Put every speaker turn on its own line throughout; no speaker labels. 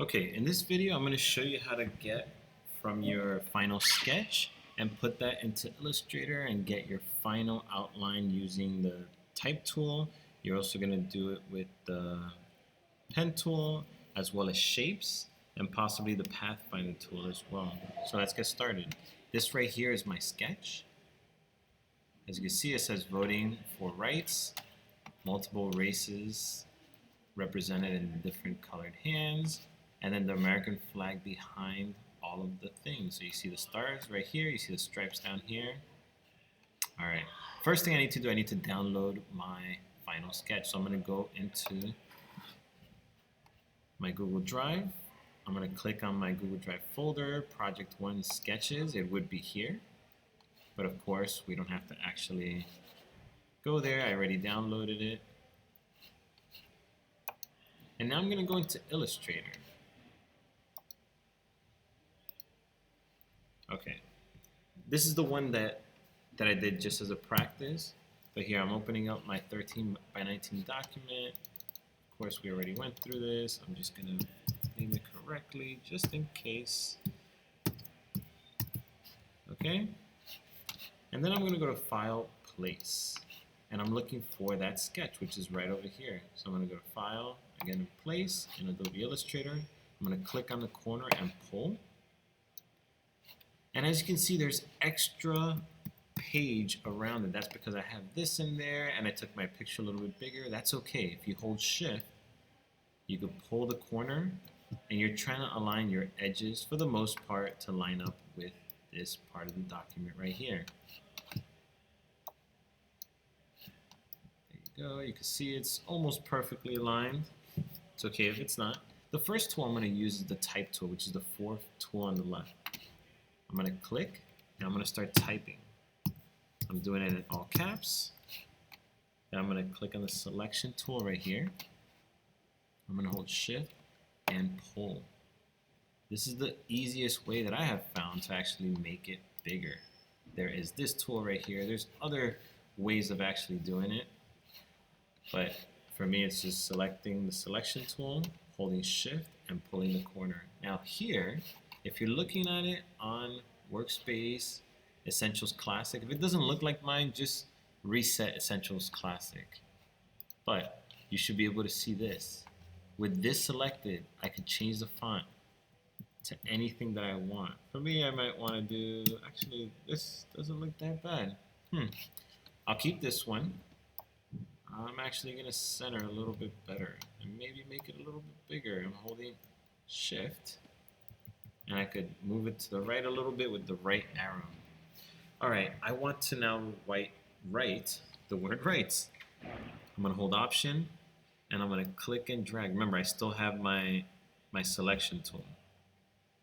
Okay, in this video, I'm going to show you how to get from your final sketch and put that into Illustrator and get your final outline using the type tool. You're also going to do it with the pen tool as well as shapes and possibly the pathfinder tool as well. So let's get started. This right here is my sketch. As you can see, it says voting for rights, multiple races represented in different colored hands, and then the American flag behind all of the things. So you see the stars right here, you see the stripes down here. All right, first thing I need to do, I need to download my final sketch. So I'm going to go into my Google Drive. I'm going to click on my Google Drive folder, Project 1 Sketches. It would be here, but of course we don't have to actually go there. I already downloaded it. And now I'm going to go into Illustrator. Okay, this is the one that I did just as a practice. But here I'm opening up my 13 by 19 document. Of course, we already went through this. I'm just going to name it correctly just in case. Okay, and then I'm going to go to File, Place. And I'm looking for that sketch, which is right over here. So I'm going to go to File, again in Place, in Adobe Illustrator. I'm going to click on the corner and pull. And as you can see, there's extra page around it. That's because I have this in there and I took my picture a little bit bigger. That's okay. If you hold Shift, you can pull the corner and you're trying to align your edges for the most part to line up with this part of the document right here. Go. You can see it's almost perfectly aligned. It's okay if it's not. The first tool I'm going to use is the type tool, which is the fourth tool on the left. I'm going to click and I'm going to start typing. I'm doing it in all caps. Then I'm going to click on the selection tool right here. I'm going to hold Shift and pull. This is the easiest way that I have found to actually make it bigger. There is this tool right here. There's other ways of actually doing it. But for me, it's just selecting the selection tool, holding Shift, and pulling the corner. Now here, if you're looking at it on Workspace, Essentials Classic, if it doesn't look like mine, just reset Essentials Classic. But you should be able to see this. With this selected, I can change the font to anything that I want. For me, I might want to do, actually, this doesn't look that bad. I'll keep this one. I'm actually going to center a little bit better and maybe make it a little bit bigger. I'm holding Shift and I could move it to the right a little bit with the right arrow. Alright, I want to now write the word rights. I'm going to hold Option and I'm going to click and drag. Remember, I still have my selection tool.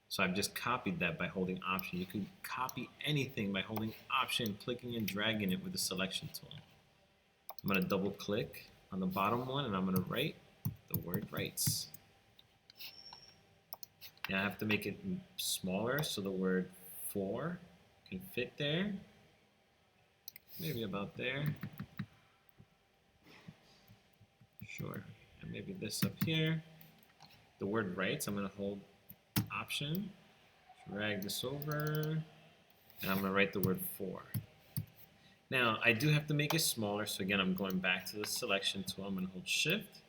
So I've just copied that by holding Option. You can copy anything by holding Option, clicking and dragging it with the selection tool. I'm going to double click on the bottom one and I'm going to write the word rights. Now I have to make it smaller so the word for can fit there. Maybe about there. Sure. And maybe this up here. The word rights, I'm going to hold Option, drag this over, and I'm going to write the word for. Now, I do have to make it smaller, so again, I'm going back to the selection tool. I'm going to hold Shift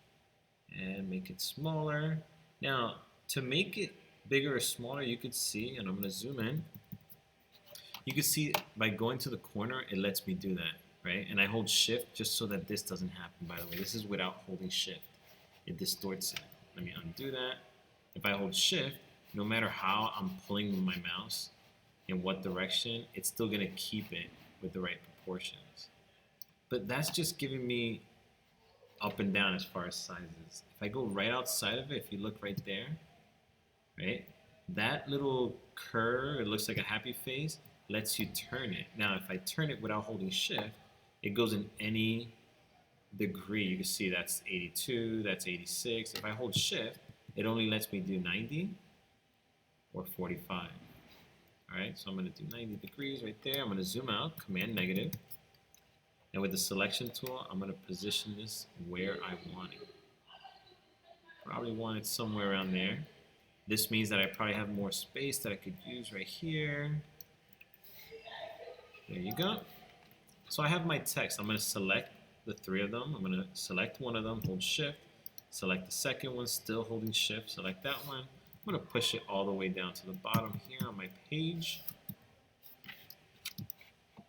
and make it smaller. Now, to make it bigger or smaller, you could see, and I'm going to zoom in, you can see by going to the corner, it lets me do that, right? And I hold Shift just so that this doesn't happen, by the way. This is without holding Shift. It distorts it. Let me undo that. If I hold Shift, no matter how I'm pulling my mouse, in what direction, it's still going to keep it with the right proportions. But that's just giving me up and down as far as sizes. If I go right outside of it, if you look right there, right, that little curve, it looks like a happy face, lets you turn it. Now, if I turn it without holding Shift, it goes in any degree. You can see that's 82, that's 86. If I hold Shift, it only lets me do 90 or 45. All right, so I'm going to do 90 degrees right there. I'm going to zoom out, Command negative. And with the selection tool, I'm going to position this where I want it. Probably want it somewhere around there. This means that I probably have more space that I could use right here. There you go. So I have my text. I'm going to select the three of them. I'm going to select one of them, hold shift, select the second one, still holding shift, select that one. I'm going to push it all the way down to the bottom here on my page.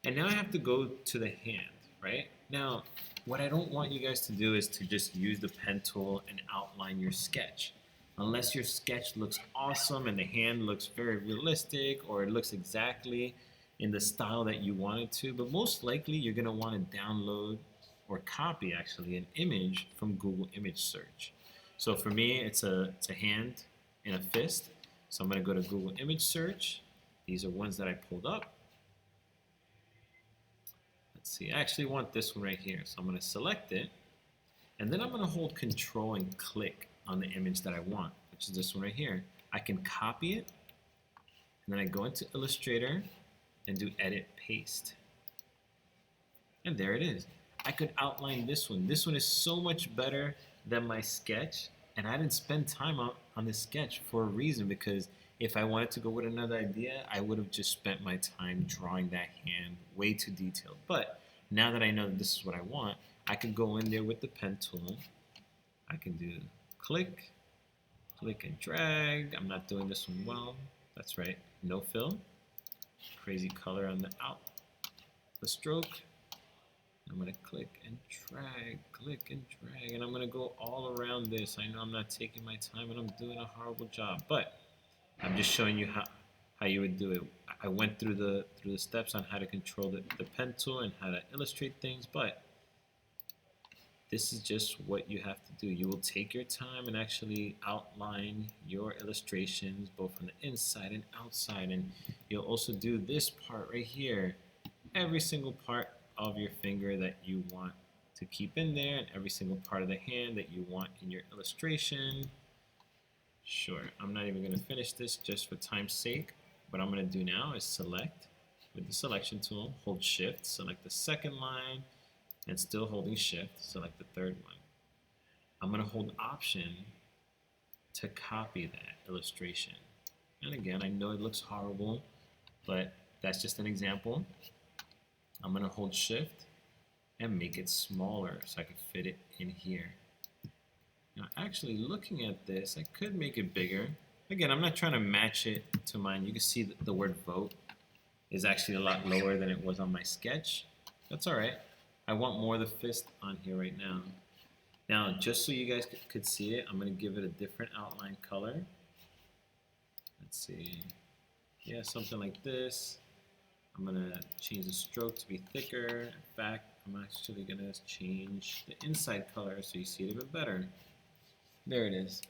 And now I have to go to the hand, right? Now, what I don't want you guys to do is to just use the pen tool and outline your sketch. Unless your sketch looks awesome and the hand looks very realistic, or it looks exactly in the style that you want it to, but most likely you're going to want to download or copy actually an image from Google image search. So for me, it's a hand in a fist. So I'm going to go to Google image search. These are ones that I pulled up. Let's see, I actually want this one right here. So I'm going to select it, and then I'm going to hold Control and click on the image that I want, which is this one right here. I can copy it, and then I go into Illustrator and do Edit Paste. And there it is. I could outline this one. This one is so much better than my sketch, and I didn't spend time on this sketch for a reason, because if I wanted to go with another idea, I would have just spent my time drawing that hand way too detailed. But now that I know that this is what I want, I can go in there with the pen tool. I can do click, click and drag. I'm not doing this one well. That's right, no fill. Crazy color on the stroke. I'm going to click and drag, and I'm going to go all around this. I know I'm not taking my time and I'm doing a horrible job, but I'm just showing you how you would do it. I went through the steps on how to control the pen tool and how to illustrate things, but this is just what you have to do. You will take your time and actually outline your illustrations both on the inside and outside, and you'll also do this part right here, every single part of your finger that you want to keep in there, and every single part of the hand that you want in your illustration. Sure, I'm not even going to finish this just for time's sake. What I'm going to do now is select with the selection tool, hold shift, select the second line, and still holding shift, select the third one. I'm going to hold option to copy that illustration. And again, I know it looks horrible, but that's just an example. I'm going to hold shift and make it smaller so I can fit it in here. Now, actually looking at this, I could make it bigger. Again, I'm not trying to match it to mine. You can see that the word vote is actually a lot lower than it was on my sketch. That's all right. I want more of the fist on here right now. Now, just so you guys could see it, I'm going to give it a different outline color. Let's see. Yeah, something like this. I'm going to change the stroke to be thicker. In fact, I'm actually going to change the inside color so you see it even better. There it is.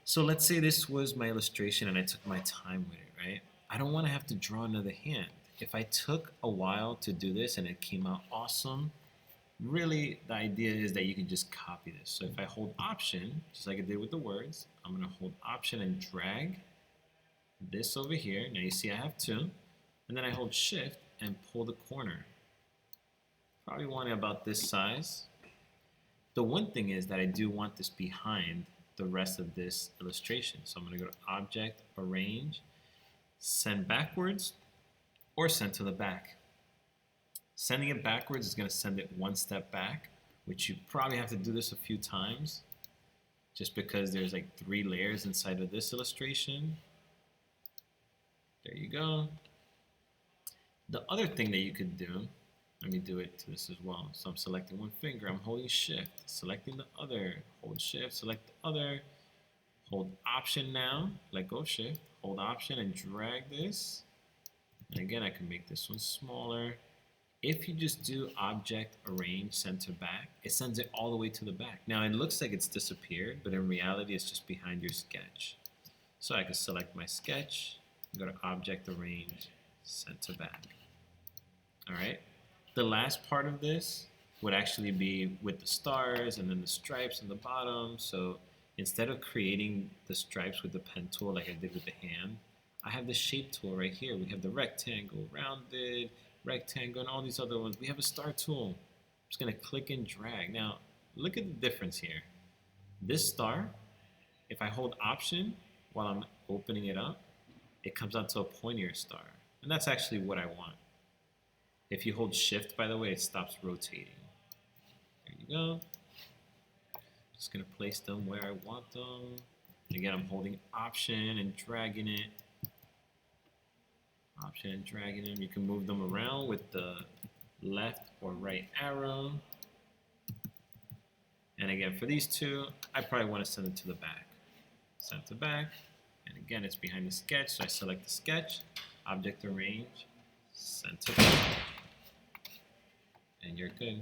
So let's say this was my illustration and I took my time with it, right? I don't want to have to draw another hand. If I took a while to do this and it came out awesome, really the idea is that you can just copy this. So if I hold option, just like I did with the words, I'm going to hold option and drag this over here. Now you see I have two. And then I hold shift and pull the corner. Probably want it about this size. The one thing is that I do want this behind the rest of this illustration. So I'm going to go to Object, Arrange, Send Backwards, or Send to the back. Sending it backwards is going to send it one step back, which you probably have to do this a few times, just because there's like 3 layers inside of this illustration. There you go. The other thing that you could do, let me do it to this as well. So I'm selecting one finger, I'm holding shift, selecting the other, hold shift, select the other, hold option now, let go of shift, hold option and drag this. And again, I can make this one smaller. If you just do object, arrange, center back, it sends it all the way to the back. Now it looks like it's disappeared, but in reality it's just behind your sketch. So I can select my sketch, go to object, arrange, center back. All right. The last part of this would actually be with the stars and then the stripes on the bottom. So instead of creating the stripes with the pen tool like I did with the hand, I have the shape tool right here. We have the rectangle, rounded, rectangle, and all these other ones. We have a star tool. I'm just going to click and drag. Now, look at the difference here. This star, if I hold option, while I'm opening it up, it comes out to a pointier star. And that's actually what I want. If you hold shift, by the way, it stops rotating. There you go. Just gonna place them where I want them. Again, I'm holding option and dragging it. Option and dragging them. You can move them around with the left or right arrow. And again, for these two, I probably want to send it to the back. Send to back. And again, it's behind the sketch, so I select the sketch, object arrange, send to back. And you're good.